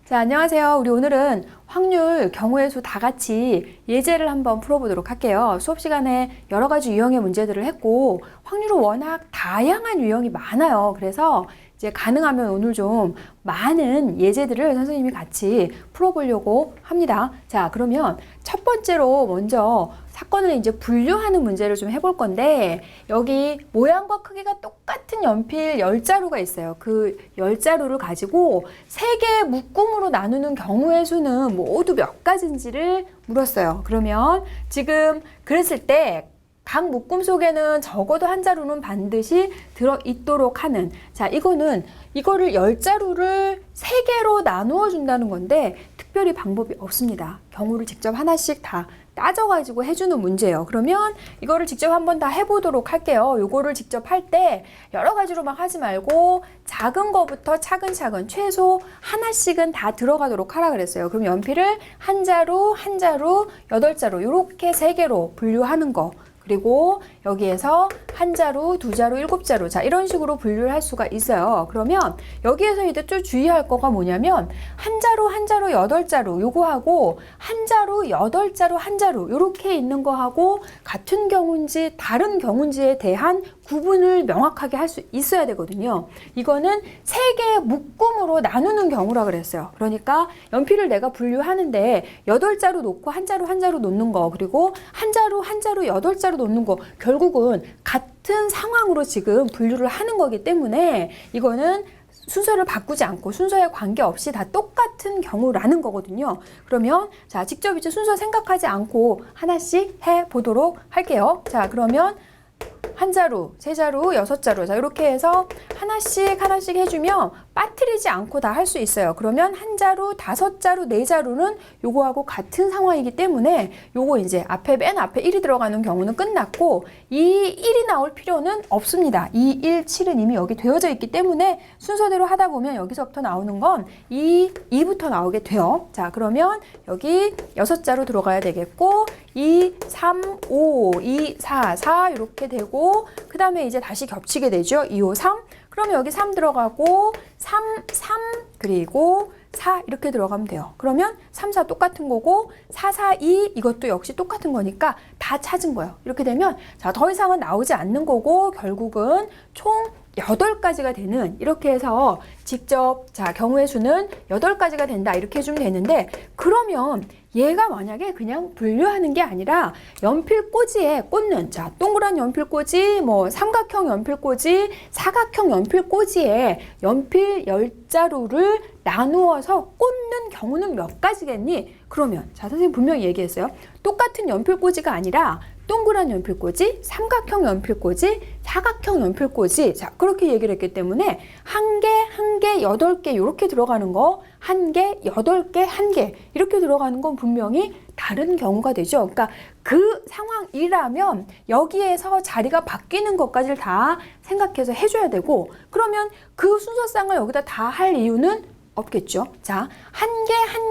자, 안녕하세요. 우리 오늘은 확률, 경우의 수 다 같이 예제를 한번 풀어보도록 할게요. 수업 시간에 여러 가지 유형의 문제들을 했고 확률은 워낙 다양한 유형이 많아요. 그래서 이제 가능하면 오늘 좀 많은 예제들을 선생님이 같이 풀어보려고 합니다. 자, 그러면 첫 번째로 먼저 사건을 이제 분류하는 문제를 좀 해볼 건데, 여기 모양과 크기가 똑같은 연필 10자루가 있어요. 그 10자루를 가지고 3개의 묶음으로 나누는 경우의 수는 모두 몇 가지인지를 물었어요. 그러면 지금 그랬을 때 각 묶음 속에는 적어도 한 자루는 반드시 들어있도록 하는, 자, 이거를 10자루를 3개로 나누어 준다는 건데 특별히 방법이 없습니다. 경우를 직접 하나씩 다 따져가지고 해주는 문제예요. 그러면 이거를 직접 한번 다 해보도록 할게요. 요거를 직접 할 때 여러 가지로 막 하지 말고 작은 거부터 차근차근 최소 하나씩은 다 들어가도록 하라 그랬어요. 그럼 연필을 한 자루, 8자루 이렇게 3개로 분류하는 거. 그리고 여기에서 한 자루, 2자루, 7자루, 자, 이런 식으로 분류를 할 수가 있어요. 그러면 여기에서 이제 좀 주의할 거가 뭐냐면 한 자루, 8자루 요거하고 한 자루, 8자루, 한 자루 요렇게 있는 거하고 같은 경우인지 다른 경우인지에 대한 구분을 명확하게 할 수 있어야 되거든요. 이거는 3개의 묶음으로 나누는 경우라 그랬어요. 그러니까 연필을 내가 분류하는데 8자루 놓고 한 자루 놓는 거, 그리고 한 자루, 8자루 놓는 거, 결국은 같은 상황으로 지금 분류를 하는 거기 때문에 이거는 순서를 바꾸지 않고 순서에 관계없이 다 똑같은 경우라는 거거든요. 그러면 자, 직접 이제 순서 생각하지 않고 하나씩 해보도록 할게요. 자, 그러면 한 자루, 3자루, 6자루, 자, 이렇게 해서 하나씩 해주면 빠뜨리지 않고 다 할 수 있어요. 그러면 한 자루, 5자루, 4자루는 요거하고 같은 상황이기 때문에 요거 이제 맨 앞에 1이 들어가는 경우는 끝났고 이 1이 나올 필요는 없습니다. 2, 1, 7은 이미 여기 되어져 있기 때문에 순서대로 하다 보면 여기서부터 나오는 건 2부터 나오게 돼요. 자, 그러면 여기 6자루 들어가야 되겠고 2, 3, 5, 2, 4, 4 이렇게 되고 그 다음에 이제 다시 겹치게 되죠. 2, 5, 3. 그러면 여기 3 들어가고 3, 그리고 4 이렇게 들어가면 돼요. 그러면 3, 4 똑같은 거고 4, 4, 2 이것도 역시 똑같은 거니까 다 찾은 거예요. 이렇게 되면 자, 더 이상은 나오지 않는 거고 결국은 총 8가지가 되는, 이렇게 해서 직접 자, 경우의 수는 8가지가 된다 이렇게 해주면 되는데, 그러면 얘가 만약에 그냥 분류하는 게 아니라 연필꽂이에 꽂는, 자, 동그란 연필꽂이, 뭐 삼각형 연필꽂이, 사각형 연필꽂이에 연필 10자루를 나누어서 꽂는 경우는 몇 가지겠니? 그러면 자, 선생님 분명히 얘기했어요. 똑같은 연필꽂이가 아니라 동그란 연필꽂이, 삼각형 연필꽂이, 사각형 연필꽂이, 자, 그렇게 얘기를 했기 때문에 한 개, 8개 이렇게 들어가는 거, 1개, 8개, 1개 이렇게 들어가는 건 분명히 다른 경우가 되죠. 그러니까 그 상황이라면 여기에서 자리가 바뀌는 것까지를 다 생각해서 해줘야 되고, 그러면 그 순서상을 여기다 다 할 이유는 없겠죠. 자, 한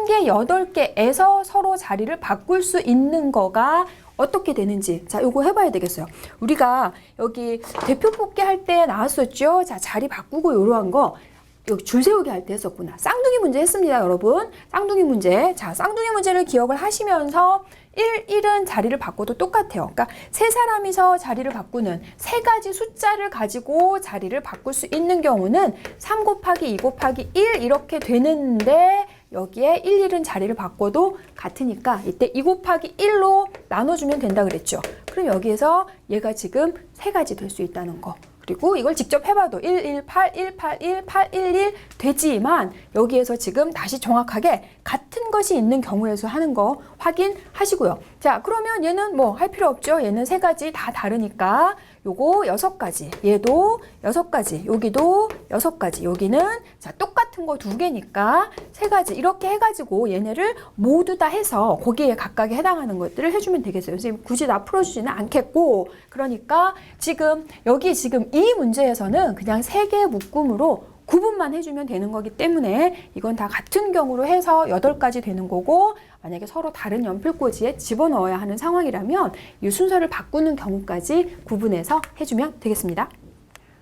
개, 8개에서 서로 자리를 바꿀 수 있는 거가 어떻게 되는지, 자, 요거 해봐야 되겠어요. 우리가 여기 대표 뽑기 할 때 나왔었죠. 자, 자리 바꾸고 요러한 거 여기 줄 세우기 할 때 했었구나. 쌍둥이 문제 했습니다, 여러분. 쌍둥이 문제. 자, 쌍둥이 문제를 기억을 하시면서 1은 자리를 바꿔도 똑같아요. 그러니까 3사람이서 자리를 바꾸는 3가지 숫자를 가지고 자리를 바꿀 수 있는 경우는 3 곱하기 2 곱하기 1 이렇게 되는데, 여기에 1, 1은 자리를 바꿔도 같으니까 이때 2 곱하기 1로 나눠주면 된다 그랬죠. 그럼 여기에서 얘가 지금 3가지 될 수 있다는 거. 그리고 이걸 직접 해봐도 1, 1, 8, 1, 8, 1, 8, 1, 1 되지만 여기에서 지금 다시 정확하게 같은 것이 있는 경우의 수 하는 거 확인하시고요. 자, 그러면 얘는 뭐 할 필요 없죠. 얘는 3가지 다 다르니까 요거 6가지, 얘도 6가지, 여기도 6가지, 여기는 자, 똑같은 거 2개니까 3가지 이렇게 해가지고 얘네를 모두 다 해서 거기에 각각에 해당하는 것들을 해주면 되겠어요. 선생님 굳이 다 풀어주지는 않겠고, 그러니까 지금 여기 지금 이 문제에서는 그냥 3개의 묶음으로 구분만 해주면 되는 거기 때문에 이건 다 같은 경우로 해서 8가지 되는 거고, 만약에 서로 다른 연필꽂이에 집어넣어야 하는 상황이라면 이 순서를 바꾸는 경우까지 구분해서 해주면 되겠습니다.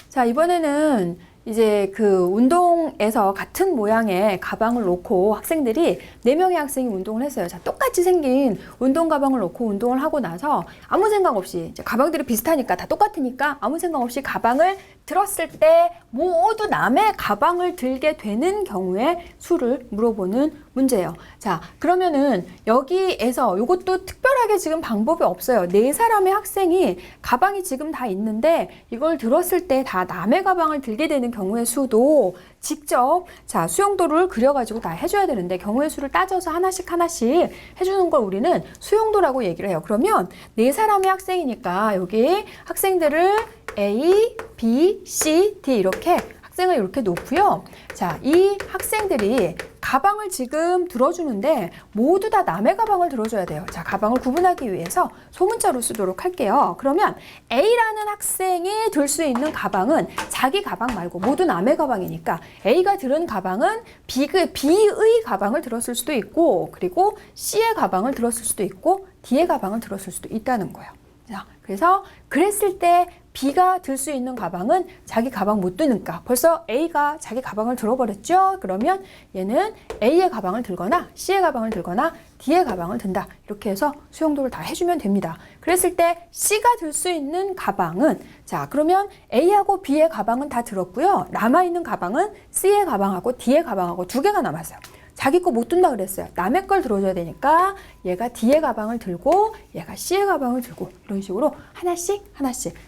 자, 이번에는 이제 그 운동에서 같은 모양의 가방을 놓고 학생들이 4명의 학생이 운동을 했어요. 자, 똑같이 생긴 운동 가방을 놓고 운동을 하고 나서 아무 생각 없이, 이제 가방들이 비슷하니까 다 똑같으니까 아무 생각 없이 가방을 들었을 때 모두 남의 가방을 들게 되는 경우에 수를 물어보는 문제예요. 자, 그러면은 여기에서 이것도 특별하게 지금 방법이 없어요. 4사람의 학생이 가방이 지금 다 있는데 이걸 들었을 때 다 남의 가방을 들게 되는 경우의 수도 직접 자 수용도를 그려가지고 다 해줘야 되는데 경우의 수를 따져서 하나씩 해주는 걸 우리는 수용도라고 얘기를 해요. 그러면 4사람의 학생이니까 여기 학생들을 A, B, C, D 이렇게 학생을 이렇게 놓고요. 자, 이 학생들이 가방을 지금 들어주는데 모두 다 남의 가방을 들어줘야 돼요. 자, 가방을 구분하기 위해서 소문자로 쓰도록 할게요. 그러면 A라는 학생이 들 수 있는 가방은 자기 가방 말고 모두 남의 가방이니까 A가 들은 가방은 B의 가방을 들었을 수도 있고 그리고 C의 가방을 들었을 수도 있고 D의 가방을 들었을 수도 있다는 거예요. 자, 그래서 그랬을 때 B가 들 수 있는 가방은 자기 가방 못 드니까 벌써 A가 자기 가방을 들어버렸죠? 그러면 얘는 A의 가방을 들거나 C의 가방을 들거나 D의 가방을 든다. 이렇게 해서 수용도를 다 해주면 됩니다. 그랬을 때 C가 들 수 있는 가방은 자 그러면 A하고 B의 가방은 다 들었고요. 남아있는 가방은 C의 가방하고 D의 가방하고 2개가 남았어요. 자기 거 못 든다 그랬어요. 남의 걸 들어줘야 되니까 얘가 D의 가방을 들고 얘가 C의 가방을 들고 이런 식으로 하나씩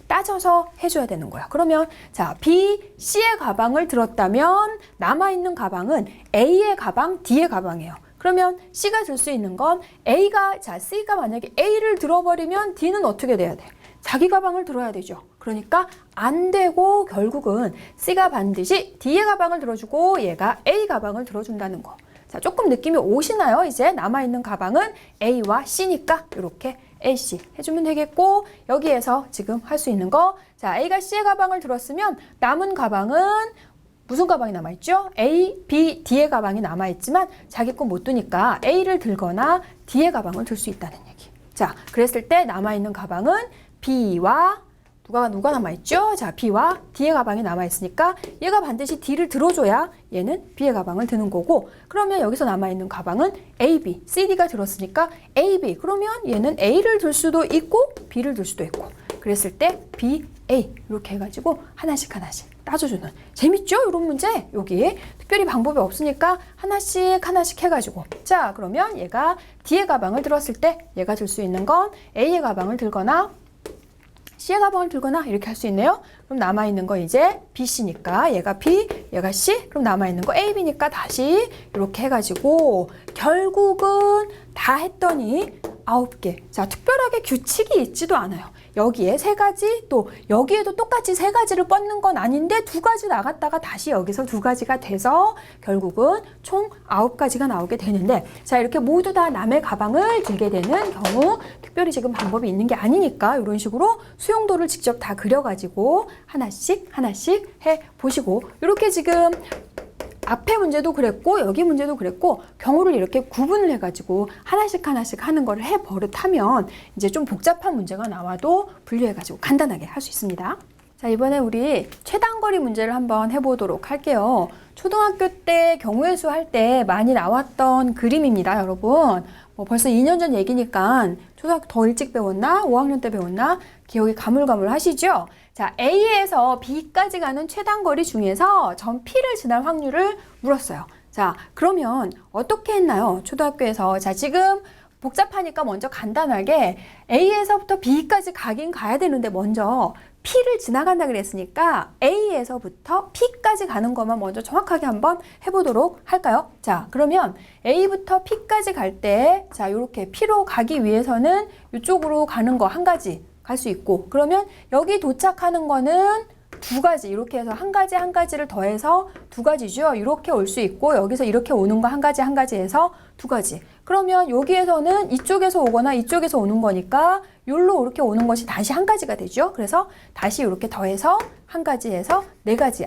따져서 해줘야 되는 거야. 그러면 자 B, C의 가방을 들었다면 남아있는 가방은 A의 가방, D의 가방이에요. 그러면 C가 들 수 있는 건 C가 만약에 A를 들어버리면 D는 어떻게 돼야 돼? 자기 가방을 들어야 되죠. 그러니까 안 되고 결국은 C가 반드시 D의 가방을 들어주고 얘가 A 가방을 들어준다는 거. 자, 조금 느낌이 오시나요? 이제 남아있는 가방은 A와 C니까 이렇게 A, C 해주면 되겠고 여기에서 지금 할 수 있는 거 자, A가 C의 가방을 들었으면 남은 가방은 무슨 가방이 남아있죠? A, B, D의 가방이 남아있지만 자기 거 못 드니까 A를 들거나 D의 가방을 들 수 있다는 얘기. 자, 그랬을 때 남아있는 가방은 B와 누가 남아있죠? 자, B와 D의 가방이 남아있으니까 얘가 반드시 D를 들어줘야 얘는 B의 가방을 드는 거고 그러면 여기서 남아있는 가방은 A, B, C, D가 들었으니까 A, B 그러면 얘는 A를 들 수도 있고 B를 들 수도 있고 그랬을 때 B, A 이렇게 해가지고 하나씩 따져주는 재밌죠? 이런 문제 여기 특별히 방법이 없으니까 하나씩 해가지고 자 그러면 얘가 D의 가방을 들었을 때 얘가 들 수 있는 건 A의 가방을 들거나 C의 가방을 들거나 이렇게 할 수 있네요. 그럼 남아있는 거 이제 B, C니까 얘가 B, 얘가 C 그럼 남아있는 거 A, B니까 다시 이렇게 해가지고 결국은 다 했더니 9개. 자, 특별하게 규칙이 있지도 않아요. 여기에 3가지 또 여기에도 똑같이 3가지를 뻗는 건 아닌데 2가지 나갔다가 다시 여기서 2가지가 돼서 결국은 총 9가지가 나오게 되는데 자 이렇게 모두 다 남의 가방을 들게 되는 경우 특별히 지금 방법이 있는 게 아니니까 이런 식으로 수용도를 직접 다 그려가지고 하나씩 해보시고 이렇게 지금 앞에 문제도 그랬고 여기 문제도 그랬고 경우를 이렇게 구분을 해가지고 하나씩 하는 거를 해버릇하면 이제 좀 복잡한 문제가 나와도 분류해가지고 간단하게 할 수 있습니다. 자 이번에 우리 최단거리 문제를 한번 해보도록 할게요. 초등학교 때 경우의 수 할 때 많이 나왔던 그림입니다. 여러분 뭐 벌써 2년 전 얘기니까 초등학교 더 일찍 배웠나? 5학년 때 배웠나? 기억이 가물가물하시죠? 자, A에서 B까지 가는 최단거리 중에서 점 P를 지날 확률을 물었어요. 자, 그러면 어떻게 했나요? 초등학교에서. 자, 지금 복잡하니까 먼저 간단하게 A에서부터 B까지 가긴 가야 되는데 먼저 P를 지나간다 그랬으니까 A에서부터 P까지 가는 것만 먼저 정확하게 한번 해보도록 할까요? 자, 그러면 A부터 P까지 갈 때, 자, 요렇게 P로 가기 위해서는 이쪽으로 가는 거 한 가지 갈 수 있고, 그러면 여기 도착하는 거는 2가지, 이렇게 해서 한 가지를 더해서 2가지죠. 이렇게 올 수 있고, 여기서 이렇게 오는 거 한 가지 해서 2가지. 그러면 여기에서는 이쪽에서 오거나 이쪽에서 오는 거니까 욜로 이렇게 오는 것이 다시 한 가지가 되죠. 그래서 다시 이렇게 더해서 한 가지에서 네 가지.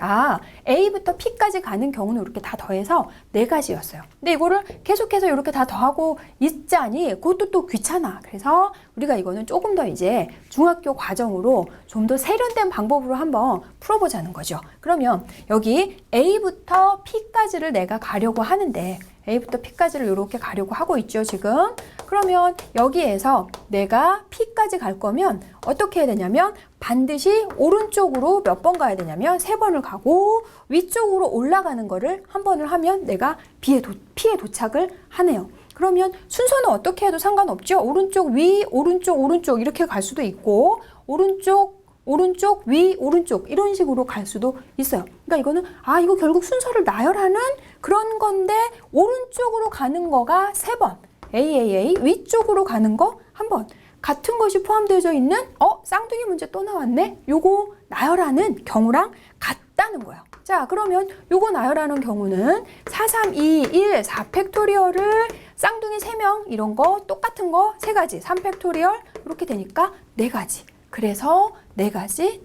A부터 P까지 가는 경우는 이렇게 다 더해서 네 가지였어요. 근데 이거를 계속해서 이렇게 다 더하고 있자니 그것도 또 귀찮아. 그래서 우리가 이거는 조금 더 이제 중학교 과정으로 좀 더 세련된 방법으로 한번 풀어보자는 거죠. 그러면 여기 A부터 P까지를 내가 가려고 하는데 A부터 P까지를 이렇게 가려고 하고 있죠, 지금. 그러면 여기에서 내가 P까지 갈 거면 어떻게 해야 되냐면 반드시 오른쪽으로 몇 번 가야 되냐면 3번을 가고 위쪽으로 올라가는 거를 한 번을 하면 내가 P에 도착을 하네요. 그러면 순서는 어떻게 해도 상관없죠. 오른쪽, 위, 오른쪽 이렇게 갈 수도 있고 오른쪽, 위, 오른쪽 이런 식으로 갈 수도 있어요. 그러니까 이거는 이거 결국 순서를 나열하는 그런 건데 오른쪽으로 가는 거가 3번, AAA, 위쪽으로 가는 거 한 번. 같은 것이 포함되어 있는 쌍둥이 문제 또 나왔네? 요거 나열하는 경우랑 같다는 거예요. 자, 그러면 요거 나열하는 경우는 4, 3, 2, 1, 4팩토리얼을 쌍둥이 3명 이런 거 똑같은 거 3가지, 3팩토리얼 이렇게 되니까 4가지. 그래서 4가지.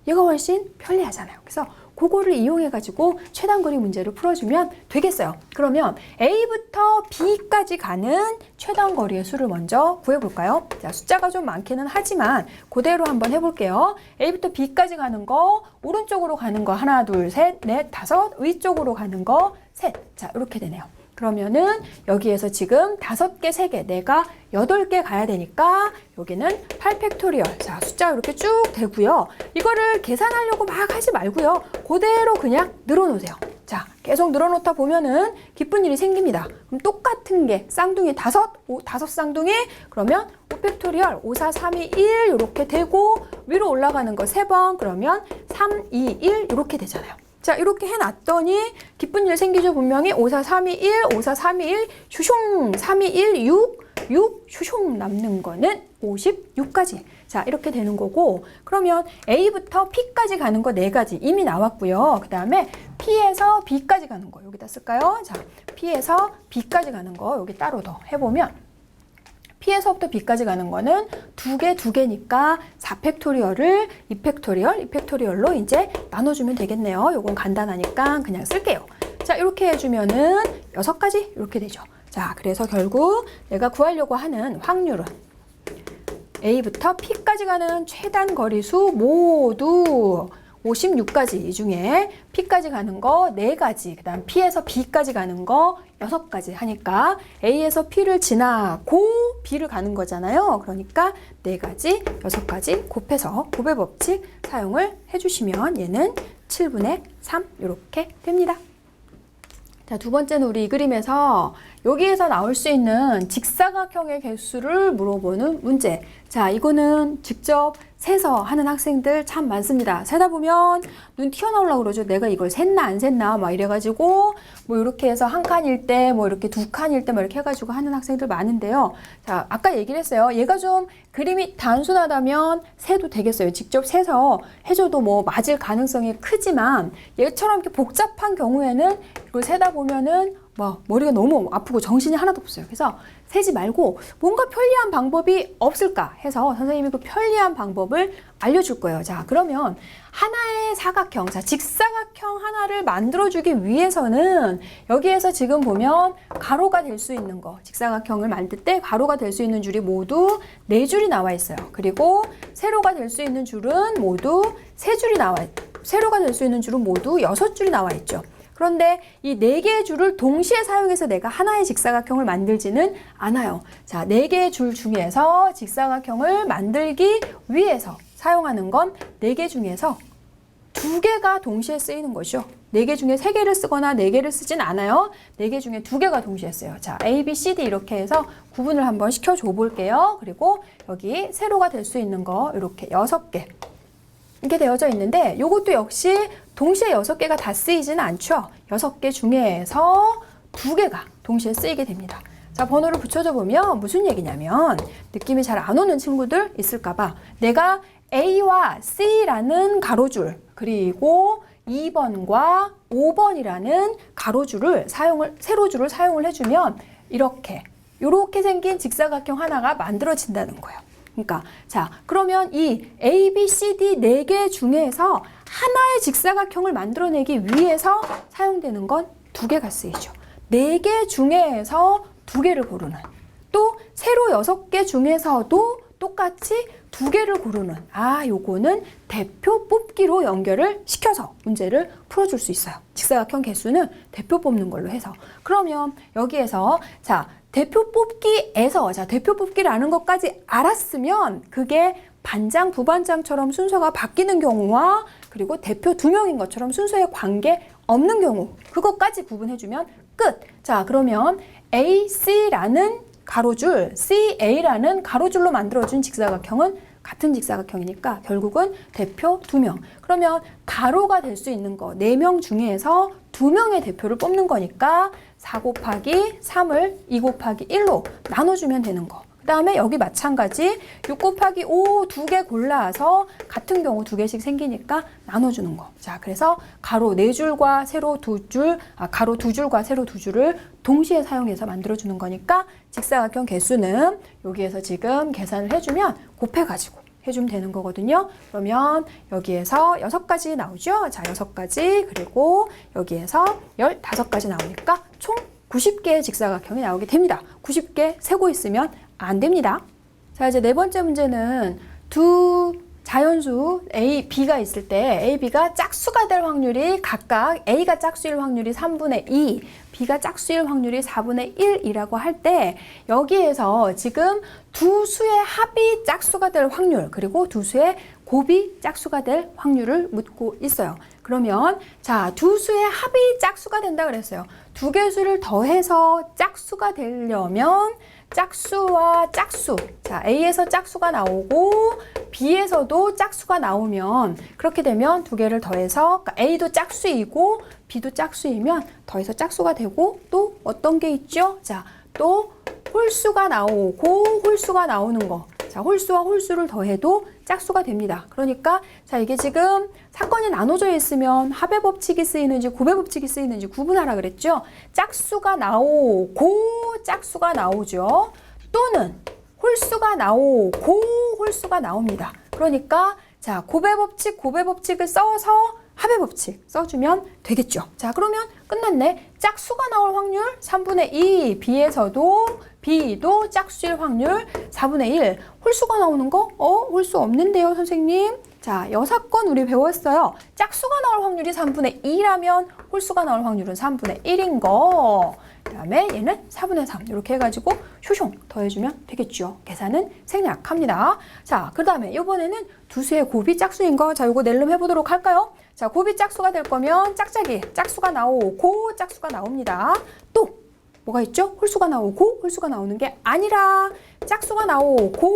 얘가 훨씬 편리하잖아요. 그래서 그거를 이용해가지고 최단거리 문제를 풀어주면 되겠어요. 그러면 A부터 B까지 가는 최단거리의 수를 먼저 구해볼까요? 자, 숫자가 좀 많기는 하지만 그대로 한번 해볼게요. A부터 B까지 가는 거, 오른쪽으로 가는 거 하나, 둘, 셋, 넷, 다섯, 위쪽으로 가는 거 셋. 자, 이렇게 되네요. 그러면은 여기에서 지금 5개, 3개, 내가 8개 가야 되니까 여기는 8팩토리얼. 자, 숫자 이렇게 쭉 되고요. 이거를 계산하려고 막 하지 말고요. 그대로 그냥 늘어놓으세요. 자, 계속 늘어놓다 보면은 기쁜 일이 생깁니다. 그럼 똑같은 게 쌍둥이 5 쌍둥이 그러면 5팩토리얼 5, 4, 3, 2, 1 이렇게 되고 위로 올라가는 거 3번 그러면 3, 2, 1 이렇게 되잖아요. 자, 이렇게 해놨더니 기쁜 일 생기죠. 분명히 5, 4, 3, 2, 1, 5, 4, 3, 2, 1, 슈숑, 3, 2, 1, 6, 슈숑 남는 거는 56까지. 자, 이렇게 되는 거고 그러면 A부터 P까지 가는 거 4가지 이미 나왔고요. 그 다음에 P에서 B까지 가는 거 여기다 쓸까요? 자, P에서 B까지 가는 거 여기 따로 더 해보면 P에서부터 B까지 가는 거는 2개니까 4팩토리얼을 2팩토리얼로 이제 나눠주면 되겠네요. 요건 간단하니까 그냥 쓸게요. 자, 이렇게 해주면은 6가지 이렇게 되죠. 자, 그래서 결국 내가 구하려고 하는 확률은 A부터 P까지 가는 최단 거리수 모두 56가지 이 중에 P까지 가는 거 4가지, 그 다음 P에서 B까지 가는 거 6가지 하니까 A에서 P를 지나고 B를 가는 거잖아요. 그러니까 4가지, 6가지 곱해서 곱의 법칙 사용을 해주시면 얘는 7분의 3 이렇게 됩니다. 자, 두 번째는 우리 이 그림에서 여기에서 나올 수 있는 직사각형의 개수를 물어보는 문제. 자, 이거는 직접 세서 하는 학생들 참 많습니다. 세다 보면 눈 튀어나오려고 그러죠. 내가 이걸 셌나 안 셌나 막 이래가지고 뭐 이렇게 해서 한 칸일 때 뭐 이렇게 2칸일 때 막 이렇게 해가지고 하는 학생들 많은데요. 자, 아까 얘기를 했어요. 얘가 좀 그림이 단순하다면 세도 되겠어요. 직접 세서 해줘도 뭐 맞을 가능성이 크지만 얘처럼 이렇게 복잡한 경우에는 이걸 세다 보면은 뭐 머리가 너무 아프고 정신이 하나도 없어요. 그래서 세지 말고 뭔가 편리한 방법이 없을까 해서 선생님이 그 편리한 방법을 알려줄 거예요. 자, 그러면 하나의 사각형, 자, 직사각형 하나를 만들어주기 위해서는 여기에서 지금 보면 가로가 될 수 있는 거, 직사각형을 만들 때 가로가 될 수 있는 줄이 모두 4줄이 나와 있어요. 그리고 세로가 될 수 있는 줄은 모두 3줄이 나와 있고, 세로가 될 수 있는 줄은 모두 6줄이 나와 있죠. 그런데 이 4개의 줄을 동시에 사용해서 내가 하나의 직사각형을 만들지는 않아요. 자, 4개의 줄 중에서 직사각형을 만들기 위해서 사용하는 건 4개 중에서 2개가 동시에 쓰이는 거죠. 4개 중에 3개를 쓰거나 4개를 쓰진 않아요. 4개 중에 2개가 동시에 써요. 자, A, B, C, D 이렇게 해서 구분을 한번 시켜줘 볼게요. 그리고 여기 세로가 될 수 있는 거 이렇게 6개 이렇게 되어져 있는데 이것도 역시 동시에 6개가 다 쓰이지는 않죠. 6개 중에서 2개가 동시에 쓰이게 됩니다. 자, 번호를 붙여줘 보면 무슨 얘기냐면 느낌이 잘 안 오는 친구들 있을까봐 내가 A와 C라는 가로줄 그리고 2번과 5번이라는 세로줄을 사용을 해주면 이렇게 생긴 직사각형 하나가 만들어진다는 거예요. 그러니까 자, 그러면 이 A, B, C, D 4개 중에서 하나의 직사각형을 만들어내기 위해서 사용되는 건 2개가 쓰이죠. 4개 중에서 2개를 고르는, 또 세로 6개 중에서도 똑같이 2개를 고르는, 요거는 대표 뽑기로 연결을 시켜서 문제를 풀어줄 수 있어요. 직사각형 개수는 대표 뽑는 걸로 해서. 그러면 여기에서 자, 대표 뽑기에서, 자, 대표 뽑기라는 것까지 알았으면 그게 반장, 부반장처럼 순서가 바뀌는 경우와 그리고 대표 2명인 것처럼 순서에 관계 없는 경우, 그것까지 구분해주면 끝. 자, 그러면 AC라는 가로줄, CA라는 가로줄로 만들어준 직사각형은 같은 직사각형이니까 결국은 대표 2명. 그러면 가로가 될 수 있는 거 4명 중에서 2명의 대표를 뽑는 거니까 4 곱하기 3을 2 곱하기 1로 나눠주면 되는 거. 그 다음에 여기 마찬가지 6 곱하기 5 2개 골라서 같은 경우 2개씩 생기니까 나눠주는 거. 자, 그래서 가로 4줄과 세로 2줄, 가로 2줄과 세로 2줄을 동시에 사용해서 만들어주는 거니까 직사각형 개수는 여기에서 지금 계산을 해주면 곱해가지고 해주면 되는 거거든요. 그러면 여기에서 6가지 나오죠. 자, 6가지, 그리고 여기에서 15가지 나오니까 총 90개의 직사각형이 나오게 됩니다. 90개 세고 있으면 안 됩니다. 자, 이제 4번째 문제는 두 자연수 A, B가 있을 때 A, B가 짝수가 될 확률이 각각 A가 짝수일 확률이 3분의 2, B가 짝수일 확률이 4분의 1이라고 할 때 여기에서 지금 두 수의 합이 짝수가 될 확률, 그리고 두 수의 곱이 짝수가 될 확률을 묻고 있어요. 그러면 자, 두 수의 합이 짝수가 된다 그랬어요. 두 개수를 더해서 짝수가 되려면 짝수와 짝수, 자, A에서 짝수가 나오고 B에서도 짝수가 나오면, 그렇게 되면 두 개를 더해서, 그러니까 A도 짝수이고 B도 짝수이면 더해서 짝수가 되고, 또 어떤 게 있죠? 자, 또 홀수가 나오고 홀수가 나오는 거. 자, 홀수와 홀수를 더해도 짝수가 됩니다. 그러니까 자, 이게 지금 사건이 나눠져 있으면 합의 법칙이 쓰이는지 곱의 법칙이 쓰이는지 구분하라 그랬죠. 짝수가 나오고 짝수가 나오죠. 또는 홀수가 나오고 홀수가 나옵니다. 그러니까 자, 곱의 법칙을 써서 합의 법칙 써주면 되겠죠. 자, 그러면 끝났네. 짝수가 나올 확률 3분의 2, B도 짝수일 확률 4분의 1. 홀수가 나오는 거? 홀수 없는데요, 선생님? 자, 여사건 우리 배웠어요. 짝수가 나올 확률이 3분의 2라면 홀수가 나올 확률은 3분의 1인 거. 그 다음에 얘는 4분의 3 이렇게 해가지고 쇼숑 더해주면 되겠죠. 계산은 생략합니다. 자, 그 다음에 이번에는 두 수의 곱이 짝수인 거. 자, 요거 낼름 해보도록 할까요? 자, 곱이 짝수가 될 거면 짝짝이 짝수가 나오고 짝수가 나옵니다. 또 뭐가 있죠? 홀수가 나오고 홀수가 나오는 게 아니라 짝수가 나오고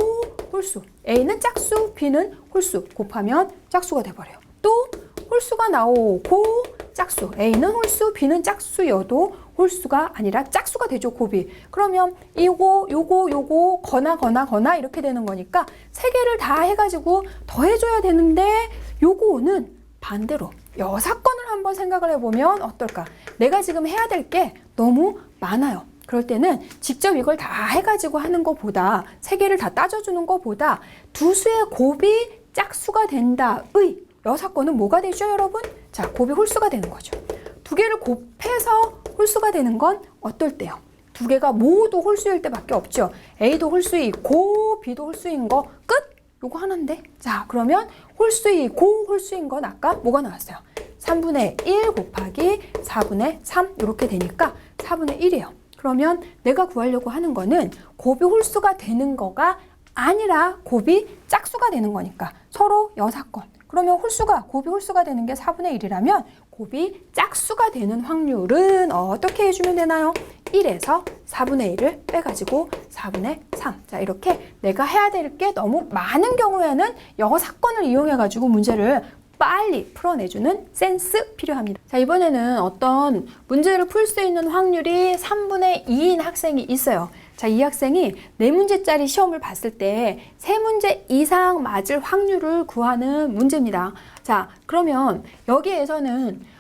홀수. A는 짝수, B는 홀수. 곱하면 짝수가 돼버려요. 또 홀수가 나오고 짝수. A는 홀수, B는 짝수여도 홀수가 아니라 짝수가 되죠, 곱이. 그러면 요거 거나 이렇게 되는 거니까 세 개를 다 해가지고 더해줘야 되는데 요거는 반대로 여사건을 한번 생각을 해보면 어떨까? 내가 지금 해야 될 게 너무 많아요. 그럴 때는 직접 이걸 다 해가지고 하는 것보다, 세 개를 다 따져주는 것보다 두 수의 곱이 짝수가 된다의 여사건은 뭐가 되죠, 여러분? 자, 곱이 홀수가 되는 거죠. 두 개를 곱해서 홀수가 되는 건 어떨 때요? 두 개가 모두 홀수일 때밖에 없죠. A도 홀수이고 B도 홀수인 거 끝! 요거 하나인데? 자, 그러면 홀수이고 홀수인 건 아까 뭐가 나왔어요? 3분의 1 곱하기 4분의 3 이렇게 되니까 4분의 1이에요. 그러면 내가 구하려고 하는 거는 곱이 홀수가 되는 거가 아니라 곱이 짝수가 되는 거니까 서로 여사건. 그러면 곱이 홀수가 되는 게 4분의 1이라면 곱이 짝수가 되는 확률은 어떻게 해주면 되나요? 1에서 4분의 1을 빼가지고 4분의 3. 자, 이렇게 내가 해야 될 게 너무 많은 경우에는 여사건을 이용해가지고 문제를 빨리 풀어내주는 센스 필요합니다. 자, 이번에는 어떤 문제를 풀 수 있는 확률이 3분의 2인 학생이 있어요. 자, 이 학생이 4문제짜리 시험을 봤을 때 3문제 이상 맞을 확률을 구하는 문제입니다. 자, 그러면 여기에서는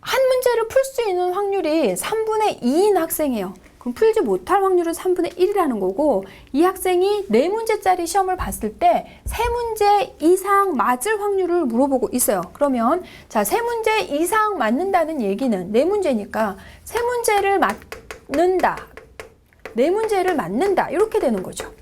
한 문제를 풀 수 있는 확률이 3분의 2인 학생이에요. 그럼 풀지 못할 확률은 3분의 1이라는 거고, 이 학생이 4문제짜리 시험을 봤을 때 3문제 이상 맞을 확률을 물어보고 있어요. 그러면 자, 3문제 이상 맞는다는 얘기는 4문제니까 3문제를 맞는다, 4문제를 맞는다 이렇게 되는 거죠.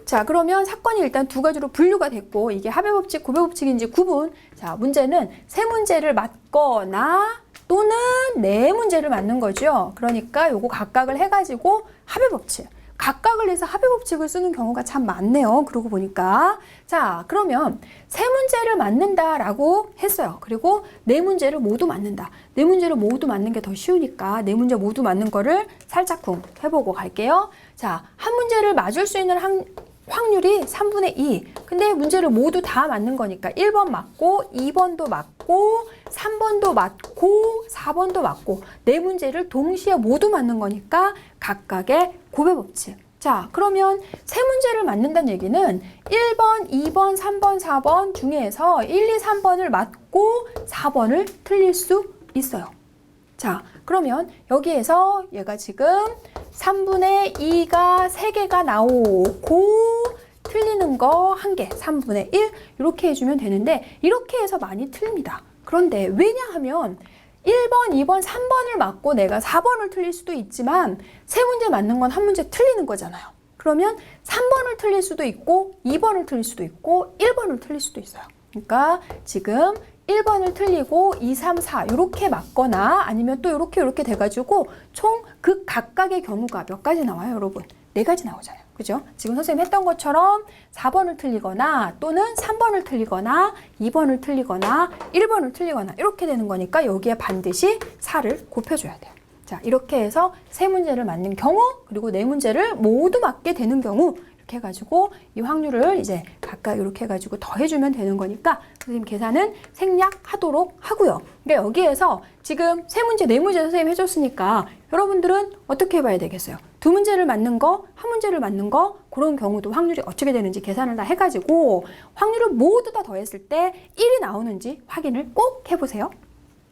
자, 그러면 사건이 일단 두 가지로 분류가 됐고, 이게 합의법칙, 고배법칙인지 구분. 자, 문제는 3문제를 맞거나 또는 4문제를 맞는 거죠. 그러니까 요거 각각을 해가지고 합의법칙, 각각을 해서 합의법칙을 쓰는 경우가 참 많네요. 그러고 보니까. 자, 그러면 3문제를 맞는다라고 했어요. 그리고 4문제를 모두 맞는다. 4문제를 모두 맞는 게 더 쉬우니까 4문제 모두 맞는 거를 살짝쿵 해보고 갈게요. 자, 한 문제를 맞을 수 있는 확률이 3분의 2. 근데 문제를 모두 다 맞는 거니까 1번 맞고 2번도 맞고 3번도 맞고 4번도 맞고 4문제를 동시에 모두 맞는 거니까 각각의 고배법칙. 자, 그러면 3문제를 맞는다는 얘기는 1번, 2번, 3번, 4번 중에서 1, 2, 3번을 맞고 4번을 틀릴 수 있어요. 자, 그러면 여기에서 얘가 지금 3분의 2가 3개가 나오고 틀리는 거 1개, 3분의 1 이렇게 해주면 되는데, 이렇게 해서 많이 틀립니다. 그런데 왜냐하면 1번, 2번, 3번을 맞고 내가 4번을 틀릴 수도 있지만 3문제 맞는 건 한 문제 틀리는 거잖아요. 그러면 3번을 틀릴 수도 있고 2번을 틀릴 수도 있고 1번을 틀릴 수도 있어요. 그러니까 지금 1번을 틀리고 2, 3, 4 이렇게 맞거나 아니면 또 이렇게 돼가지고 총 그 각각의 경우가 몇 가지 나와요, 여러분? 4가지 나오잖아요. 그죠? 지금 선생님 했던 것처럼 4번을 틀리거나 또는 3번을 틀리거나 2번을 틀리거나 1번을 틀리거나 이렇게 되는 거니까 여기에 반드시 4를 곱해줘야 돼요. 자, 이렇게 해서 3문제를 맞는 경우, 그리고 4문제를 모두 맞게 되는 경우, 이렇게 해가지고 이 확률을 이제 각각 이렇게 해가지고 더해주면 되는 거니까 선생님 계산은 생략하도록 하고요. 그러니까 여기에서 지금 3문제, 4문제 선생님 해줬으니까 여러분들은 어떻게 해봐야 되겠어요? 2문제를 맞는 거, 1문제를 맞는 거, 그런 경우도 확률이 어떻게 되는지 계산을 다 해가지고 확률을 모두 다 더했을 때 1이 나오는지 확인을 꼭 해보세요.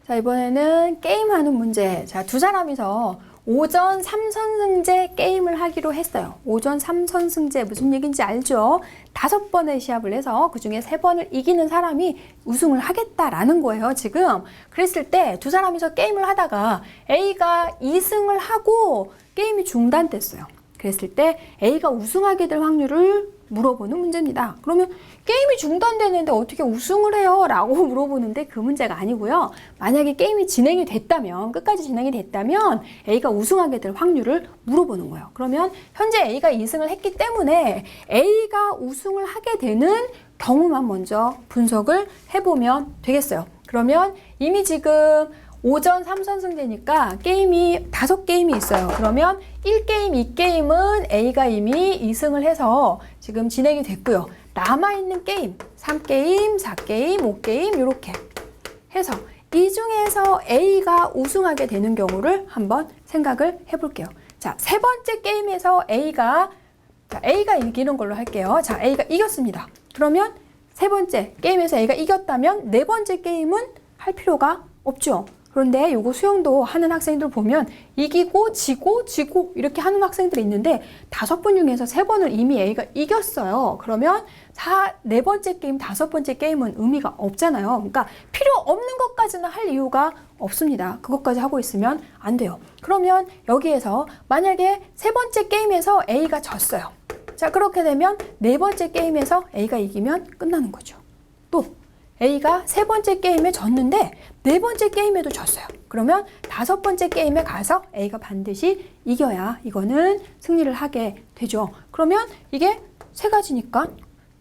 자, 이번에는 게임하는 문제. 자, 두 사람이서 오전 3선승제 게임을 하기로 했어요. 오전 3선승제 무슨 얘기인지 알죠? 5번의 시합을 해서 그중에 3번을 이기는 사람이 우승을 하겠다라는 거예요, 지금. 그랬을 때 두 사람이서 게임을 하다가 A가 2승을 하고 게임이 중단됐어요. 그랬을 때 A가 우승하게 될 확률을 물어보는 문제입니다. 그러면 게임이 중단되는데 어떻게 우승을 해요? 라고 물어보는데 그 문제가 아니고요. 만약에 게임이 진행이 됐다면, 끝까지 진행이 됐다면 A가 우승하게 될 확률을 물어보는 거예요. 그러면 현재 A가 2승을 했기 때문에 A가 우승을 하게 되는 경우만 먼저 분석을 해보면 되겠어요. 그러면 이미 지금 오전 3선승제니까 게임이 5게임이 있어요. 그러면 1게임, 2게임은 A가 이미 2승을 해서 지금 진행이 됐고요. 남아있는 게임, 3게임, 4게임, 5게임 이렇게 해서 이 중에서 A가 우승하게 되는 경우를 한번 생각을 해볼게요. 자, 3번째 게임에서 A가 이기는 걸로 할게요. 자, A가 이겼습니다. 그러면 3번째 게임에서 A가 이겼다면 4번째 게임은 할 필요가 없죠. 그런데 요거 수영도 하는 학생들 보면 이기고 지고 이렇게 하는 학생들이 있는데 5번 중에서 3번을 이미 A가 이겼어요. 그러면 4번째 게임, 5번째 게임은 의미가 없잖아요. 그러니까 필요 없는 것까지는 할 이유가 없습니다. 그것까지 하고 있으면 안 돼요. 그러면 여기에서 만약에 3번째 게임에서 A가 졌어요. 자, 그렇게 되면 4번째 게임에서 A가 이기면 끝나는 거죠. 또 A가 3번째 게임에 졌는데 4번째 게임에도 졌어요. 그러면 5번째 게임에 가서 A가 반드시 이겨야 이거는 승리를 하게 되죠. 그러면 이게 3가지니까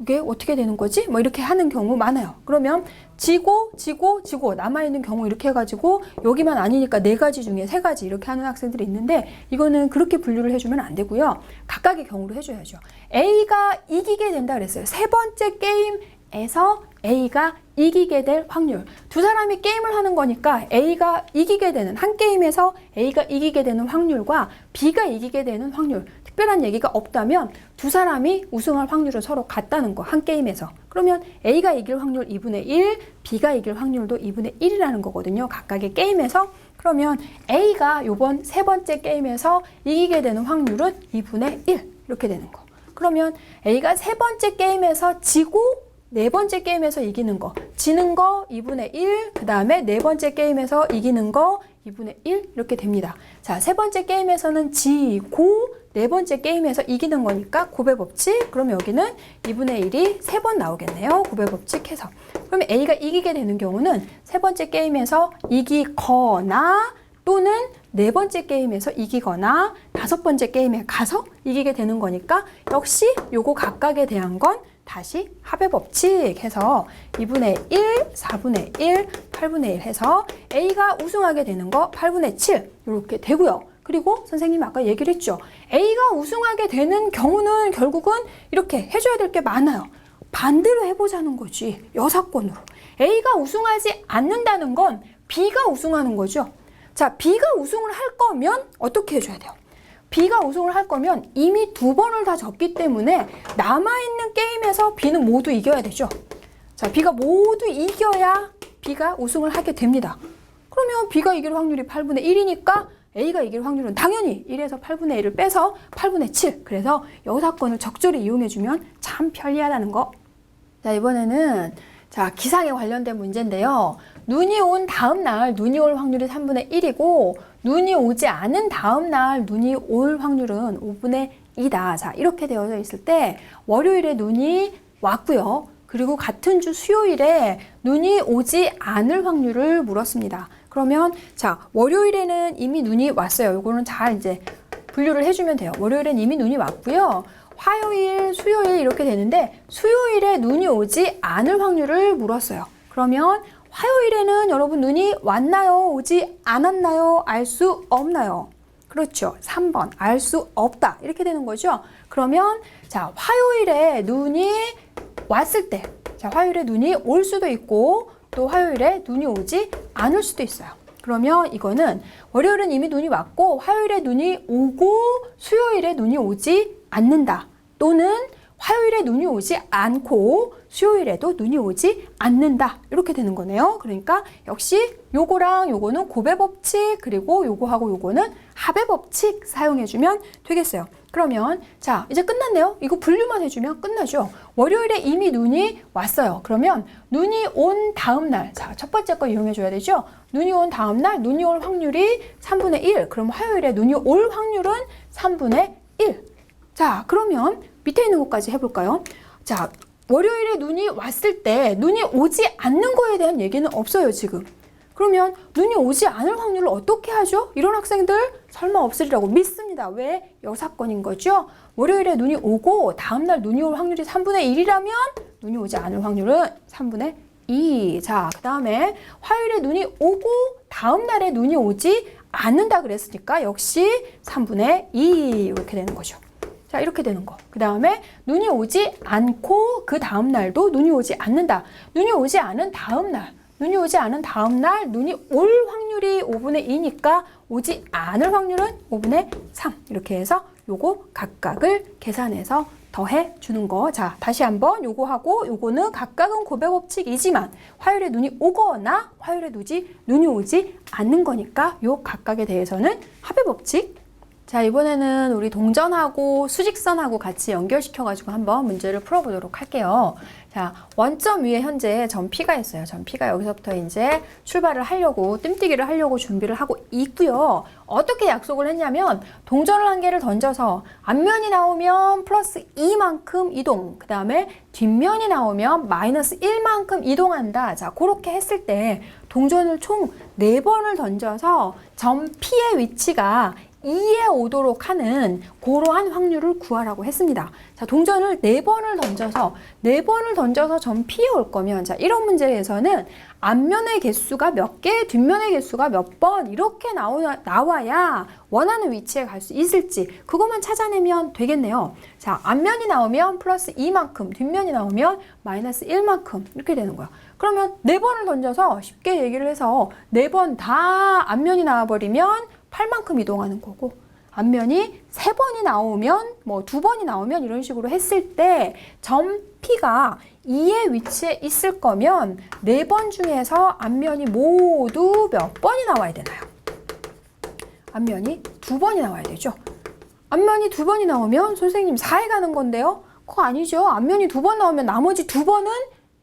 이게 어떻게 되는 거지? 뭐 이렇게 하는 경우 많아요. 그러면 지고 남아있는 경우 이렇게 해가지고 여기만 아니니까 4가지 중에 3가지 이렇게 하는 학생들이 있는데 이거는 그렇게 분류를 해주면 안 되고요. 각각의 경우로 해줘야죠. A가 이기게 된다 그랬어요. 3번째 게임에서 A가 이기게 될 확률. 두 사람이 게임을 하는 거니까 A가 이기게 되는, 한 게임에서 A가 이기게 되는 확률과 B가 이기게 되는 확률. 특별한 얘기가 없다면 두 사람이 우승할 확률은 서로 같다는 거, 한 게임에서. 그러면 A가 이길 확률 2분의 1, B가 이길 확률도 2분의 1이라는 거거든요. 각각의 게임에서 그러면 A가 요번 세 번째 게임에서 이기게 되는 확률은 2분의 1 이렇게 되는 거. 그러면 A가 세 번째 게임에서 지고 네 번째 게임에서 이기는 거, 지는 거 2분의 1, 그 다음에 네 번째 게임에서 이기는 거 2분의 1 이렇게 됩니다. 자, 세 번째 게임에서는 지고 네 번째 게임에서 이기는 거니까 곱의 법칙. 그럼 여기는 2분의 1이 세 번 나오겠네요. 곱의 법칙 해서. 그러면 A가 이기게 되는 경우는 세 번째 게임에서 이기거나 또는 네 번째 게임에서 이기거나 다섯 번째 게임에 가서 이기게 되는 거니까 역시 요거 각각에 대한 건 다시 합의 법칙 해서 2분의 1, 4분의 1, 8분의 1 해서 A가 우승하게 되는 거 8분의 7 이렇게 되고요. 그리고 선생님이 아까 얘기를 했죠. A가 우승하게 되는 경우는 결국은 이렇게 해줘야 될 게 많아요. 반대로 해보자는 거지. 여사건으로. A가 우승하지 않는다는 건 B가 우승하는 거죠. 자, B가 우승을 할 거면 어떻게 해줘야 돼요? B가 우승을 할 거면 이미 두 번을 다 졌기 때문에 남아있는 게임에서 B는 모두 이겨야 되죠. 자, B가 모두 이겨야 B가 우승을 하게 됩니다. 그러면 B가 이길 확률이 8분의 1이니까 A가 이길 확률은 당연히 1에서 8분의 1을 빼서 8분의 7. 그래서 여사건을 적절히 이용해주면 참 편리하다는 거. 자, 이번에는 자, 기상에 관련된 문제인데요. 눈이 온 다음 날 눈이 올 확률이 3분의 1이고 눈이 오지 않은 다음 날 눈이 올 확률은 5분의 2다. 자, 이렇게 되어져 있을 때 월요일에 눈이 왔고요. 그리고 같은 주 수요일에 눈이 오지 않을 확률을 물었습니다. 그러면 자, 월요일에는 이미 눈이 왔어요. 이거는 잘 이제 분류를 해주면 돼요. 월요일엔 이미 눈이 왔고요. 화요일, 수요일 이렇게 되는데 수요일에 눈이 오지 않을 확률을 물었어요. 그러면 화요일에는 여러분 눈이 왔나요? 오지 않았나요? 알 수 없나요? 그렇죠. 3번 알 수 없다 이렇게 되는 거죠. 그러면 자, 화요일에 눈이 왔을 때 자, 화요일에 눈이 올 수도 있고 또 화요일에 눈이 오지 않을 수도 있어요. 그러면 이거는 월요일은 이미 눈이 왔고 화요일에 눈이 오고 수요일에 눈이 오지 않는다. 또는 화요일에 눈이 오지 않고 수요일에도 눈이 오지 않는다. 이렇게 되는 거네요. 그러니까 역시 요거랑 요거는 곱의 법칙 그리고 요거하고 요거는 합의 법칙 사용해주면 되겠어요. 그러면 자, 이제 끝났네요. 이거 분류만 해주면 끝나죠. 월요일에 이미 눈이 왔어요. 그러면 눈이 온 다음 날, 자, 첫 번째 거 이용해줘야 되죠. 눈이 온 다음 날 눈이 올 확률이 3분의 1. 그럼 화요일에 눈이 올 확률은 3분의 1. 자, 그러면 밑에 있는 것까지 해볼까요? 자, 월요일에 눈이 왔을 때 눈이 오지 않는 거에 대한 얘기는 없어요, 지금. 그러면 눈이 오지 않을 확률을 어떻게 하죠? 이런 학생들 설마 없으리라고 믿습니다. 왜? 여사건인 거죠. 월요일에 눈이 오고 다음날 눈이 올 확률이 3분의 1이라면 눈이 오지 않을 확률은 3분의 2. 자, 그 다음에 화요일에 눈이 오고 다음날에 눈이 오지 않는다 그랬으니까 역시 3분의 2 이렇게 되는 거죠. 자, 이렇게 되는 거. 그 다음에 눈이 오지 않고 그 다음날도 눈이 오지 않는다. 눈이 오지 않은 다음날. 눈이 오지 않은 다음날 눈이 올 확률이 5분의 2니까 오지 않을 확률은 5분의 3. 이렇게 해서 요거 각각을 계산해서 더해 주는 거. 자, 다시 한번 요거하고 요거는 각각은 곱의 법칙이지만 화요일에 눈이 오거나 화요일에 눈이 오지 않는 거니까 요 각각에 대해서는 합의 법칙. 자, 이번에는 우리 동전하고 수직선하고 같이 연결시켜가지고 한번 문제를 풀어보도록 할게요. 자, 원점 위에 현재 점 P가 있어요. 점 P가 여기서부터 이제 출발을 하려고, 뜸뛰기를 하려고 준비를 하고 있고요. 어떻게 약속을 했냐면 동전을 한 개를 던져서 앞면이 나오면 플러스 2만큼 이동, 그 다음에 뒷면이 나오면 마이너스 1만큼 이동한다. 자, 그렇게 했을 때 동전을 총 4번을 던져서 점 P의 위치가 2에 오도록 하는 그러한 확률을 구하라고 했습니다. 자, 동전을 4번을 던져서 점 P에 올 거면 자, 이런 문제에서는 앞면의 개수가 몇 개, 뒷면의 개수가 몇 번 이렇게 나와야 원하는 위치에 갈 수 있을지 그것만 찾아내면 되겠네요. 자, 앞면이 나오면 플러스 2만큼, 뒷면이 나오면 마이너스 1만큼 이렇게 되는 거야. 그러면 4번을 던져서 쉽게 얘기를 해서 4번 다 앞면이 나와버리면 8만큼 이동하는 거고 앞면이 3번이 나오면 뭐 2번이 나오면 이런 식으로 했을 때 점 P가 2의 위치에 있을 거면 4번 중에서 앞면이 모두 몇 번이 나와야 되나요? 앞면이 2번이 나와야 되죠. 앞면이 2번이 나오면 선생님 4에 가는 건데요. 그거 아니죠. 앞면이 2번 나오면 나머지 2번은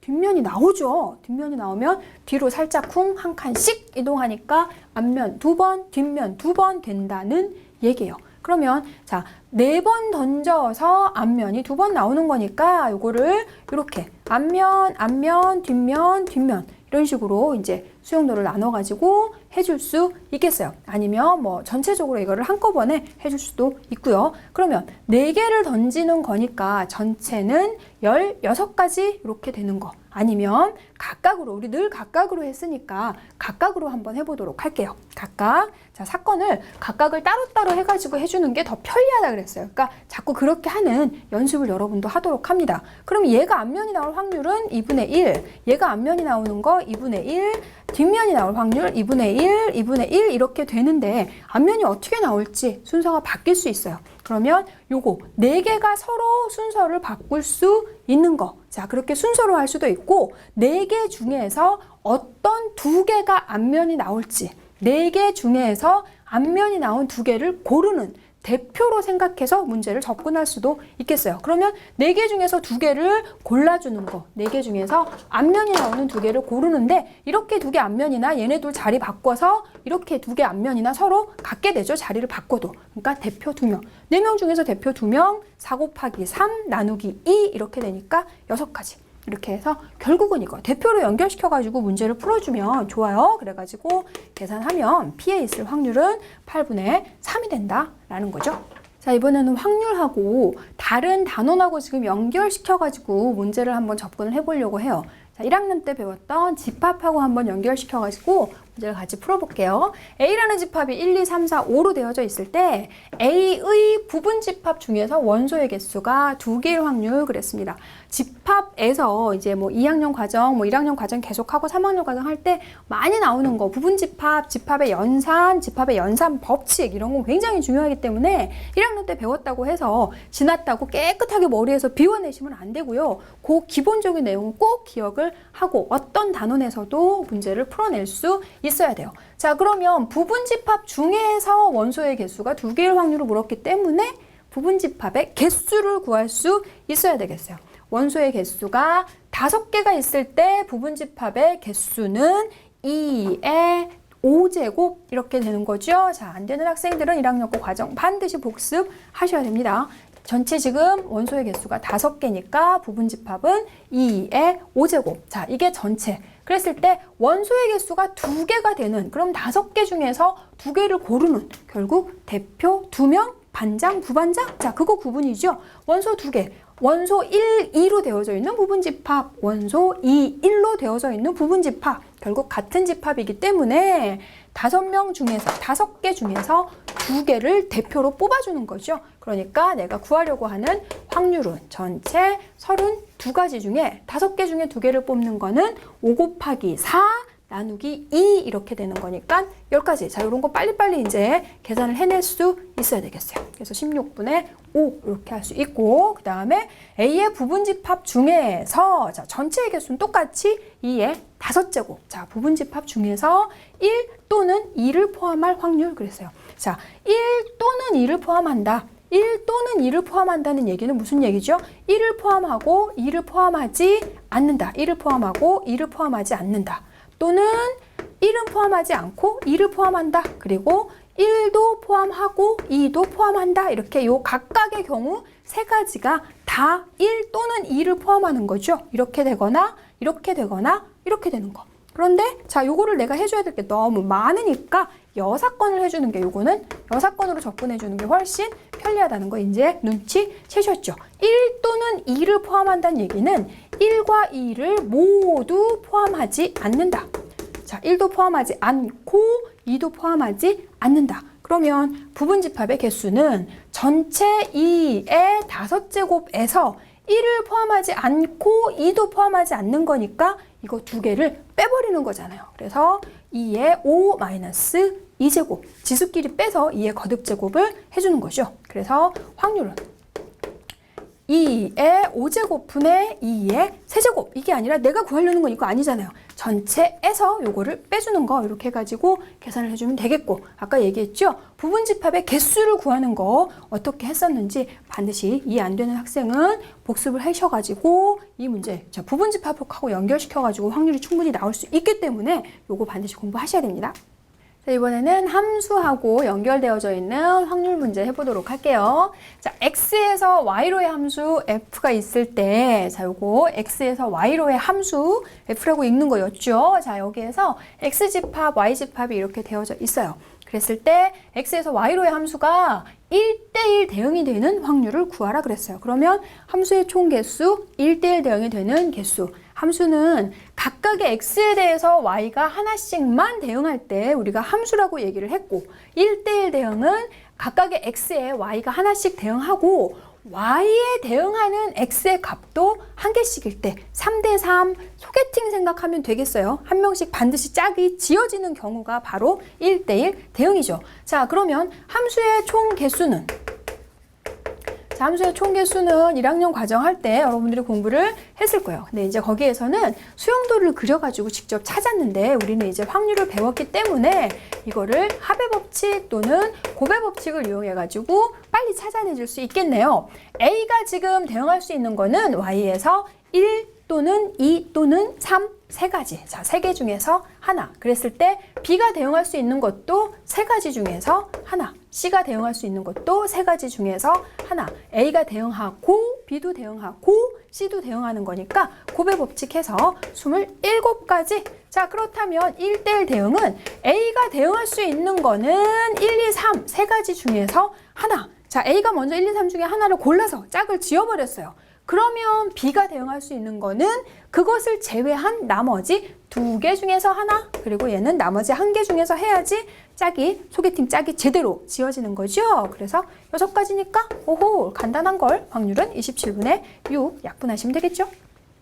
뒷면이 나오죠. 뒷면이 나오면 뒤로 살짝 쿵 한 칸씩 이동하니까 앞면 2번, 뒷면 2번 된다는 얘기예요. 그러면 자, 4번 던져서 앞면이 2번 나오는 거니까 요거를 이렇게 앞면, 앞면, 뒷면, 뒷면 이런 식으로 이제 수용도를 나눠가지고 해줄 수 있겠어요. 아니면 뭐 전체적으로 이거를 한꺼번에 해줄 수도 있고요. 그러면 4개를 던지는 거니까 전체는 16가지 이렇게 되는 거. 아니면 각각으로, 우리 늘 각각으로 했으니까 각각으로 한번 해보도록 할게요. 각각. 자, 사건을 각각을 따로따로 해가지고 해주는 게 더 편리하다 그랬어요. 그러니까 자꾸 그렇게 하는 연습을 여러분도 하도록 합니다. 그럼 얘가 앞면이 나올 확률은 2분의 1, 얘가 앞면이 나오는 거 2분의 1, 뒷면이 나올 확률 2분의 1, 2분의 1 이렇게 되는데 앞면이 어떻게 나올지 순서가 바뀔 수 있어요. 그러면 요거 4개가 서로 순서를 바꿀 수 있는 거. 자, 그렇게 순서로 할 수도 있고 4개 중에서 어떤 2개가 앞면이 나올지 4개 중에서 앞면이 나온 2개를 고르는 대표로 생각해서 문제를 접근할 수도 있겠어요. 그러면 4개 중에서 2개를 골라주는 거, 4개 중에서 앞면이 나오는 2개를 고르는데 이렇게 2개 앞면이나 얘네들 자리 바꿔서 이렇게 2개 앞면이나 서로 갖게 되죠. 자리를 바꿔도. 그러니까 대표 2명. 4명 중에서 대표 2명, 4 곱하기 3 나누기 2 이렇게 되니까 6가지. 이렇게 해서 결국은 이거 대표로 연결시켜가지고 문제를 풀어주면 좋아요. 그래가지고 계산하면 P에 있을 확률은 8분의 3이 된다라는 거죠. 자, 이번에는 확률하고 다른 단원하고 지금 연결시켜가지고 문제를 한번 접근을 해보려고 해요. 자, 1학년 때 배웠던 집합하고 한번 연결시켜가지고 문제를 같이 풀어볼게요. A라는 집합이 1, 2, 3, 4, 5로 되어져 있을 때 A의 부분 집합 중에서 원소의 개수가 2개일 확률 그랬습니다. 집합에서 이제 뭐 2학년 과정, 뭐 1학년 과정 계속하고 3학년 과정 할 때 많이 나오는 거 부분 집합, 집합의 연산 법칙 이런 거 굉장히 중요하기 때문에 1학년 때 배웠다고 해서 지났다고 깨끗하게 머리에서 비워내시면 안 되고요. 그 기본적인 내용은 꼭 기억을 하고 어떤 단원에서도 문제를 풀어낼 수 있어야 돼요. 자, 그러면 부분집합 중에서 원소의 개수가 2개일 확률을 물었기 때문에 부분집합의 개수를 구할 수 있어야 되겠어요. 원소의 개수가 5개가 있을 때 부분집합의 개수는 2의 5제곱 이렇게 되는 거죠. 자, 안 되는 학생들은 1학년 거 과정 반드시 복습하셔야 됩니다. 전체 지금 원소의 개수가 5개니까 부분집합은 2의 5제곱. 자, 이게 전체. 그랬을 때 원소의 개수가 2개가 되는, 그럼 5개 중에서 2개를 고르는, 결국 대표 2명, 반장, 부반장? 자, 그거 구분이죠. 원소 2개. 원소 1, 2로 되어져 있는 부분집합, 원소 2, 1로 되어져 있는 부분집합. 결국 같은 집합이기 때문에 5명 중에서, 5개 중에서 2개를 대표로 뽑아주는 거죠. 그러니까 내가 구하려고 하는 확률은 전체 32가지 중에 5개 중에 2개를 뽑는 거는 5 곱하기 4 나누기 2 이렇게 되는 거니까 10가지. 자, 이런 거 빨리빨리 이제 계산을 해낼 수 있어야 되겠어요. 그래서 16분의 5 이렇게 할 수 있고, 그 다음에 A의 부분집합 중에서 자, 전체의 개수는 똑같이 2의 5제곱. 자, 부분집합 중에서 1 또는 2를 포함할 확률 그랬어요. 자, 1 또는 2를 포함한다. 1 또는 2를 포함한다는 얘기는 무슨 얘기죠? 1을 포함하고 2를 포함하지 않는다. 1을 포함하고 2를 포함하지 않는다. 또는 1은 포함하지 않고 2를 포함한다. 그리고 1도 포함하고 2도 포함한다. 이렇게 요 각각의 경우 3가지가 다 1 또는 2를 포함하는 거죠. 이렇게 되거나 이렇게 되거나 이렇게 되는 거. 그런데 자, 요거를 내가 해줘야 될 게 너무 많으니까 여사건을 해주는 게, 요거는 여사건으로 접근해 주는 게 훨씬 편리하다는 거 이제 눈치 채셨죠. 1 또는 2를 포함한다는 얘기는 1과 2를 모두 포함하지 않는다. 자, 1도 포함하지 않고 2도 포함하지 않는다. 그러면 부분집합의 개수는 전체 2의 5제곱에서 1을 포함하지 않고 2도 포함하지 않는 거니까 이거 2개를 빼버리는 거잖아요. 그래서 2의 5 마이너스 2제곱, 지수끼리 빼서 2의 거듭제곱을 해주는 거죠. 그래서 확률은 2의 5제곱 분의 2의 세제곱. 이게 아니라 내가 구하려는 건 이거 아니잖아요. 전체에서 요거를 빼주는 거 이렇게 해가지고 계산을 해주면 되겠고, 아까 얘기했죠? 부분집합의 개수를 구하는 거 어떻게 했었는지 반드시 이해 안 되는 학생은 복습을 하셔가지고 이 문제 부분집합하고 연결시켜가지고 확률이 충분히 나올 수 있기 때문에 요거 반드시 공부하셔야 됩니다. 자, 이번에는 함수하고 연결되어져 있는 확률 문제 해보도록 할게요. 자, x에서 y로의 함수 f가 있을 때, 자, 요거 x에서 y로의 함수 f라고 읽는 거였죠. 자, 여기에서 x집합, y집합이 이렇게 되어져 있어요. 그랬을 때 x에서 y로의 함수가 1대1 대응이 되는 확률을 구하라 그랬어요. 그러면 함수의 총 개수 1대1 대응이 되는 개수. 함수는 각각의 x에 대해서 y가 하나씩만 대응할 때 우리가 함수라고 얘기를 했고, 1대1 대응은 각각의 x에 y가 하나씩 대응하고 y에 대응하는 x의 값도 한 개씩일 때 3대3 소개팅 생각하면 되겠어요. 한 명씩 반드시 짝이 지어지는 경우가 바로 1대1 대응이죠. 자, 그러면 함수의 총 개수는, 자, 함수의 총 개수는 1학년 과정할 때 여러분들이 공부를 했을 거예요. 근데 이제 거기에서는 수용도를 그려가지고 직접 찾았는데 우리는 이제 확률을 배웠기 때문에 이거를 합의 법칙 또는 곱의 법칙을 이용해가지고 빨리 찾아내줄 수 있겠네요. A가 지금 대응할 수 있는 거는 Y에서 1 또는 2 또는 3, 세 가지. 자, 세 개 중에서 하나. 그랬을 때 B가 대응할 수 있는 것도 세 가지 중에서 하나. C가 대응할 수 있는 것도 세 가지 중에서 하나. A가 대응하고 B도 대응하고 C도 대응하는 거니까 곱의 법칙해서 27가지. 자, 그렇다면 1대1 대응은 A가 대응할 수 있는 거는 1, 2, 3 세 가지 중에서 하나. 자, A가 먼저 1, 2, 3 중에 하나를 골라서 짝을 지어버렸어요. 그러면 B가 대응할 수 있는 거는 그것을 제외한 나머지 2개 중에서 하나, 그리고 얘는 나머지 1개 중에서 해야지 짝이, 소개팅 짝이 제대로 지어지는 거죠. 그래서 6가지니까 오호, 간단한 걸. 확률은 27분의 6 약분하시면 되겠죠.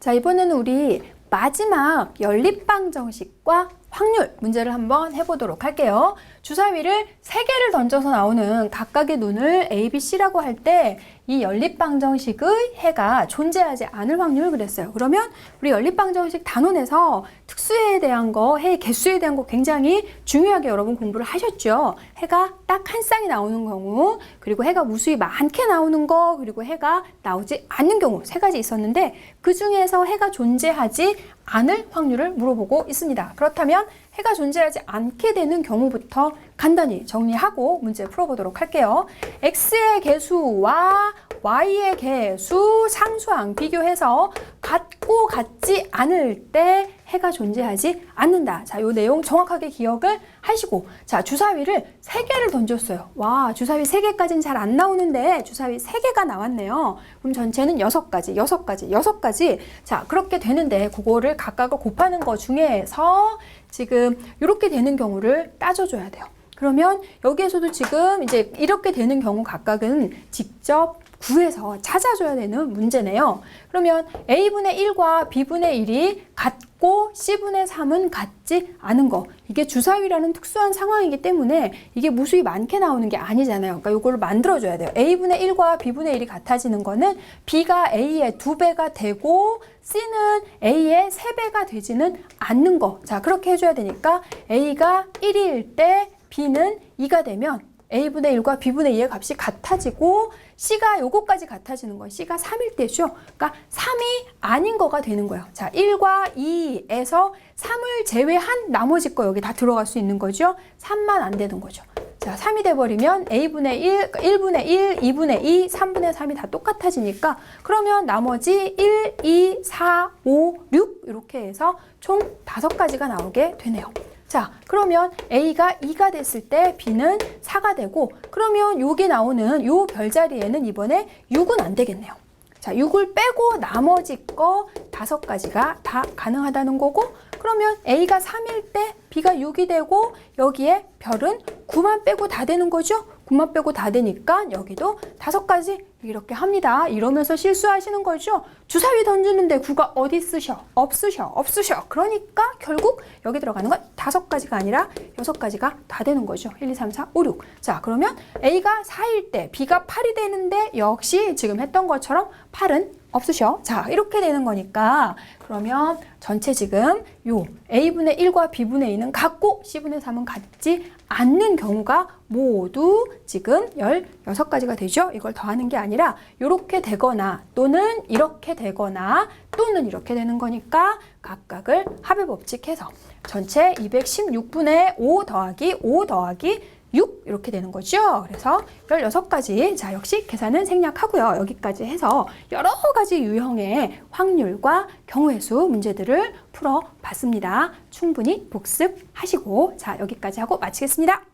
자, 이번에는 우리 마지막 연립방정식과 확률 문제를 한번 해보도록 할게요. 주사위를 3개를 던져서 나오는 각각의 눈을 A, B, C라고 할 때 이 연립방정식의 해가 존재하지 않을 확률을 그랬어요. 그러면 우리 연립방정식 단원에서 특수해에 대한 거, 해의 개수에 대한 거 굉장히 중요하게 여러분 공부를 하셨죠. 해가 딱 한 쌍이 나오는 경우, 그리고 해가 무수히 많게 나오는 거, 그리고 해가 나오지 않는 경우 3가지 있었는데 그 중에서 해가 존재하지 않을 확률을 물어보고 있습니다. 그렇다면 해가 존재하지 않게 되는 경우부터 간단히 정리하고 문제 풀어보도록 할게요. x의 개수와 y의 개수 상수항 비교해서 같고 같지 않을 때 해가 존재하지 않는다. 자, 요 내용 정확하게 기억을 하시고, 자, 주사위를 3개를 던졌어요. 와, 주사위 3개까지는 잘 안 나오는데 주사위 3개가 나왔네요. 그럼 전체는 6가지. 자, 그렇게 되는데 그거를 각각을 곱하는 거 중에서 지금 이렇게 되는 경우를 따져줘야 돼요. 그러면 여기에서도 지금 이제 이렇게 되는 경우 각각은 직접 구해서 찾아줘야 되는 문제네요. 그러면 A분의 1과 B분의 1이 같고 C분의 3은 같지 않은 거. 이게 주사위라는 특수한 상황이기 때문에 이게 무수히 많게 나오는 게 아니잖아요. 그러니까 이걸 만들어줘야 돼요. A분의 1과 B분의 1이 같아지는 거는 B가 A의 2배가 되고 C는 A의 3배가 되지는 않는 거. 자, 그렇게 해줘야 되니까 A가 1일 때 B는 2가 되면 A분의 1과 B분의 2의 값이 같아지고 C가 요거까지 같아지는 거예요. C가 3일 때죠. 그러니까 3이 아닌 거가 되는 거예요. 자, 1과 2에서 3을 제외한 나머지 거 여기 다 들어갈 수 있는 거죠. 3만 안 되는 거죠. 자, 3이 돼버리면 A분의 1, 1분의 1, 2분의 2, 3분의 3이 다 똑같아지니까 그러면 나머지 1, 2, 4, 5, 6 이렇게 해서 총 5가지가 나오게 되네요. 자, 그러면 A가 2가 됐을 때 B는 4가 되고, 그러면 여기 나오는 요 별자리에는 이번에 6은 안 되겠네요. 자, 6을 빼고 나머지 거 5가지가 다 가능하다는 거고, 그러면 A가 3일 때 B가 6이 되고 여기에 별은 9만 빼고 다 되는 거죠. 9만 빼고 다 되니까 여기도 5가지 이렇게 합니다. 이러면서 실수하시는 거죠. 주사위 던지는데 9가 어디 있으셔? 없으셔. 그러니까 결국 여기 들어가는 건 5가지가 아니라 6가지가 다 되는 거죠. 1, 2, 3, 4, 5, 6. 자, 그러면 A가 4일 때 B가 8이 되는데 역시 지금 했던 것처럼 8은 없으셔. 자, 이렇게 되는 거니까 그러면 전체 지금 요 A분의 1과 B분의 2는 같고 C분의 3은 같지 않는 경우가 모두 지금 16가지가 되죠. 이걸 더하는 게 아니라 이렇게 되거나 또는 이렇게 되거나 또는 이렇게 되는 거니까 각각을 합의 법칙해서 전체 216분의 5 더하기 5 더하기 6 이렇게 되는 거죠. 그래서 16가지. 자, 역시 계산은 생략하고요. 여기까지 해서 여러 가지 유형의 확률과 경우의 수 문제들을 풀어봤습니다. 충분히 복습하시고 자, 여기까지 하고 마치겠습니다.